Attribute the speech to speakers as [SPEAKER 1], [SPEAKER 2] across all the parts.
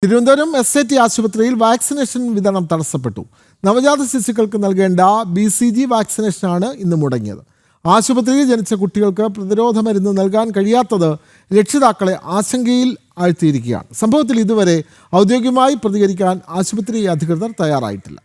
[SPEAKER 1] Thiruvananthapuram SAT ആശുപത്രിയിൽ vaccination വിതരണം തടസ്സപ്പെട്ടു. നവജാത ശിശുക്കൾക്ക് നൽകേണ്ട BCG വാക്സിനേഷനാണ് ഇന്ന് മുടങ്ങിയത്. ആശുപത്രിയിൽ ജനിച്ച കുട്ടികൾക്ക് പ്രതിരോധ മരുന്ന് നൽകാൻ കഴിയാത്തത് രക്ഷിതാക്കളെ ആശങ്കയിൽ ആഴ്ത്തിയിരിക്കുകയാണ്. സംഭവത്തിൽ ഇതുവരെ ഔദ്യോഗികമായി പ്രതികരിക്കാൻ ആശുപത്രി അധികൃതർ തയ്യാറായിട്ടില്ല.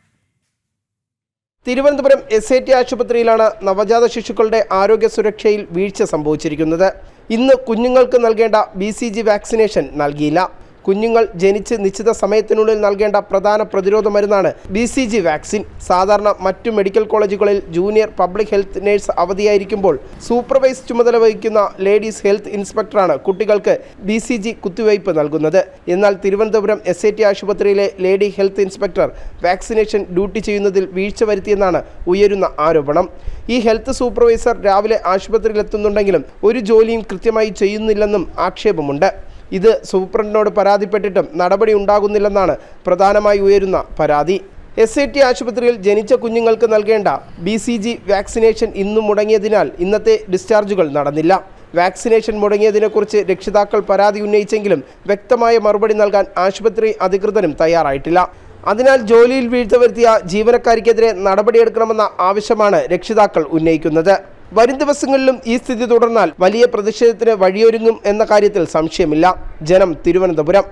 [SPEAKER 2] തിരുവനന്തപുരം SAT ആശുപത്രിയിലാണ് നവജാത ശിശുക്കളുടെ ആരോഗ്യ സുരക്ഷയിൽ വീഴ്ച സംഭവിച്ചിരിക്കുന്നത്. ഇന്ന് കുഞ്ഞുങ്ങൾക്ക് നൽകേണ്ട BCG വാക്സിനേഷൻ നൽകിയില്ല. കുഞ്ഞുങ്ങൾ ജനിച്ച് നിശ്ചിത സമയത്തിനുള്ളിൽ നൽകേണ്ട പ്രധാന പ്രതിരോധ മരുന്നാണ് BCG വാക്സിൻ. സാധാരണ മറ്റു മെഡിക്കൽ കോളേജുകളിൽ ജൂനിയർ പബ്ലിക് ഹെൽത്ത് നഴ്സ് അവധിയായിരിക്കുമ്പോൾ സൂപ്പർവൈസ് ചുമതല വഹിക്കുന്ന ലേഡീസ് ഹെൽത്ത് ഇൻസ്പെക്ടറാണ് കുട്ടികൾക്ക് BCG കുത്തിവയ്പ് നൽകുന്നത്. എന്നാൽ തിരുവനന്തപുരം SAT ആശുപത്രിയിലെ lady health inspector vaccination duty ചെയ്യുന്നതിൽ വീഴ്ച വരുത്തിയെന്നാണ് ഉയരുന്ന ആരോപണം. ഈ ഹെൽത്ത് സൂപ്പർവൈസർ രാവിലെ ആശുപത്രിയിലെത്തുന്നുണ്ടെങ്കിലും ഒരു ജോലിയും കൃത്യമായി ചെയ്യുന്നില്ലെന്നും ആക്ഷേപമുണ്ട്. ഇത് സൂപ്രണ്ടിനോട് പരാതിപ്പെട്ടിട്ടും നടപടി ഉണ്ടാകുന്നില്ലെന്നാണ് പ്രധാനമായി ഉയരുന്ന പരാതി. SAT ആശുപത്രിയിൽ ജനിച്ച കുഞ്ഞുങ്ങൾക്ക് നൽകേണ്ട BCG വാക്സിനേഷൻ ഇന്നും മുടങ്ങിയതിനാൽ ഇന്നത്തെ ഡിസ്ചാർജുകൾ നടന്നില്ല. വാക്സിനേഷൻ മുടങ്ങിയതിനെക്കുറിച്ച് രക്ഷിതാക്കൾ പരാതി ഉന്നയിച്ചെങ്കിലും വ്യക്തമായ മറുപടി നൽകാൻ ആശുപത്രി അധികൃതരും തയ്യാറായിട്ടില്ല. അതിനാൽ ജോലിയിൽ വീഴ്ച വരുത്തിയ ജീവനക്കാരിക്കെതിരെ നടപടിയെടുക്കണമെന്ന ആവശ്യമാണ് രക്ഷിതാക്കൾ ഉന്നയിക്കുന്നത്. വരും ദിവസങ്ങളിലും ഈ സ്ഥിതി തുടർന്നാൽ വലിയ പ്രതിഷേധത്തിന് വഴിയൊരുങ്ങും എന്ന കാര്യത്തിൽ സംശയമില്ല. ജനം, തിരുവനന്തപുരം.